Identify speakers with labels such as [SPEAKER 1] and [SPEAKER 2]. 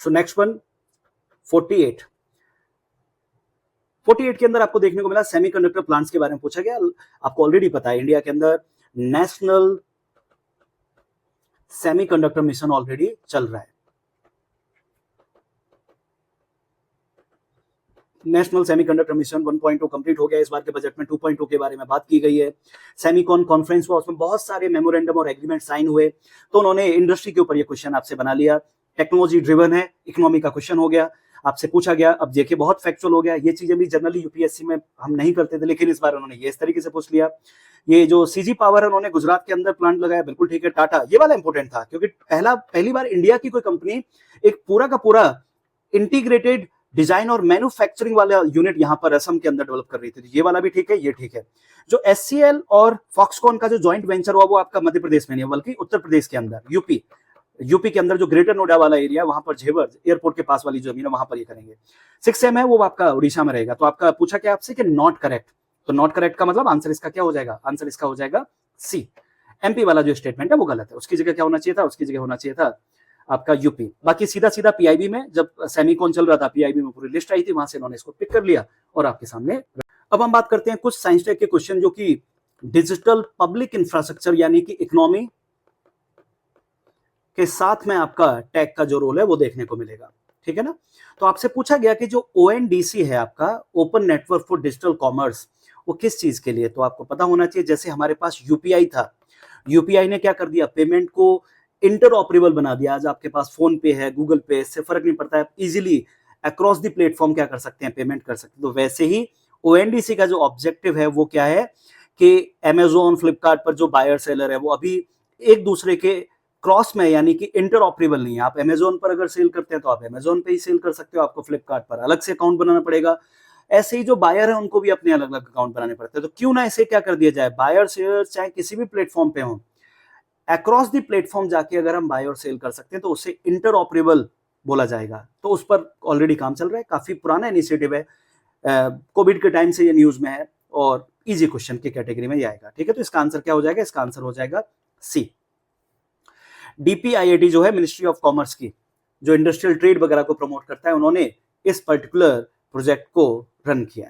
[SPEAKER 1] So next one 48 के अंदर आपको देखने को मिला सेमीकंडक्टर प्लांट्स के बारे में पूछा गया। आपको ऑलरेडी पता है इंडिया के अंदर नेशनल सेमीकंडक्टर मिशन ऑलरेडी चल रहा है। नेशनल सेमीकंडक्टर मिशन 1.2 कंप्लीट हो गया। इस बार के बजट में 2.2 के बारे में बात की गई है। सेमीकॉन कॉन्फ्रेंस हुआ, उसमें बहुत सारे मेमोरेंडम और एग्रीमेंट साइन हुए, तो उन्होंने इंडस्ट्री के ऊपर ये क्वेश्चन आपसे बना लिया। टेक्नोलॉजी ड्रिवन है, इकोनॉमी का क्वेश्चन हो गया, आपसे पूछा गया। अब देखिए बहुत फैक्चुअल हो गया। ये चीजें भी जनरली यूपीएससी में हम नहीं करते थे, लेकिन इस बार उन्होंने ये इस तरीके से पूछ लिया। ये जो सीजी पावर है उन्होंने गुजरात के अंदर प्लांट लगाया, बिल्कुल ठीक है। टाटा, ये वाला इंपॉर्टेंट था क्योंकि पहली बार इंडिया की कोई कंपनी एक पूरा का पूरा इंटीग्रेटेड डिजाइन और मैन्युफैक्चरिंग वाला यूनिट यहां पर असम के अंदर डेवलप कर रही थी। ये वाला भी ठीक है, ये ठीक है। जो एचसीएल और फॉक्सकॉन का जो जॉइंट वेंचर हुआ वो आपका मध्य प्रदेश में नहीं है, बल्कि उत्तर प्रदेश के अंदर, यूपी के अंदर जो ग्रेटर नोएडा वाला एरिया, वहां पर झेवर एयरपोर्ट के पास वाली जमीन है, वहां पर ये करेंगे। 6M है वो आपका उड़ीसा में रहेगा। तो आपका पूछा क्या आपसे कि नॉट करेक्ट, तो नॉट करेक्ट का मतलब आंसर इसका क्या हो जाएगा? आंसर इसका हो जाएगा सी। एमपी वाला जो स्टेटमेंट है वो गलत है, उसकी जगह क्या होना चाहिए था? उसकी जगह होना चाहिए था आपका यूपी। बाकी सीधा सीधा पीआईबी में जब सेमीकॉन चल रहा था, पीआईबी में पूरी लिस्ट आई थी, वहां से इन्होंने इसको पिक कर लिया और आपके सामने। अब हम बात करते हैं कुछ साइंस टेक के क्वेश्चन जो कि डिजिटल पब्लिक इंफ्रास्ट्रक्चर यानी कि इकोनॉमी के साथ में आपका टेक का जो रोल है वो देखने को मिलेगा, ठीक है ना। तो आपसे पूछा गया कि जो ओएनडीसी है आपका, open network for digital commerce, वो किस चीज के लिए? तो आपको पता होना चाहिए, जैसे हमारे पास यूपीआई था, यूपीआई ने क्या कर दिया? पेमेंट को इंटरऑपरेबल बना दिया। आज आपके पास फोन पे है, गूगल पे, इससे फर्क नहीं पड़ता है, इजीली अक्रॉस द प्लेटफॉर्म क्या कर सकते हैं? पेमेंट कर सकते हैं। तो वैसे ही ओएनडीसी का जो ऑब्जेक्टिव है वो क्या है कि अमेजोन, फ्लिपकार्ट पर जो बायर सेलर है वो अभी एक दूसरे के क्रॉस में, यानी कि इंटरऑपरेबल नहीं है। आप अमेजोन पर अगर सेल करते हैं तो आप अमेजोन पे ही सेल कर सकते हो, आपको फ्लिपकार्ट पर अलग से अकाउंट बनाना पड़ेगा। ऐसे ही जो बायर है उनको भी अपने अलग अलग अकाउंट बनाने पड़ते हैं। तो क्यों ना इसे क्या कर दिया जाए, बायर सेलर चाहे किसी भी प्लेटफॉर्म पे हो, अक्रॉस द प्लेटफॉर्म जाके अगर हम बाय और सेल कर सकते हैं तो उससे इंटरऑपरेबल बोला जाएगा। तो उस पर ऑलरेडी काम चल रहा है, काफी पुराना इनिशिएटिव है, कोविड के टाइम से ये न्यूज में है और इजी क्वेश्चन की कैटेगरी में ये आएगा, ठीक है। तो इसका आंसर क्या हो जाएगा? इसका आंसर हो जाएगा सी। डीपीआईआईटी जो है मिनिस्ट्री ऑफ कॉमर्स की, जो इंडस्ट्रियल ट्रेड वगैरह को प्रमोट करता है, उन्होंने इस पर्टिकुलर प्रोजेक्ट को रन किया है।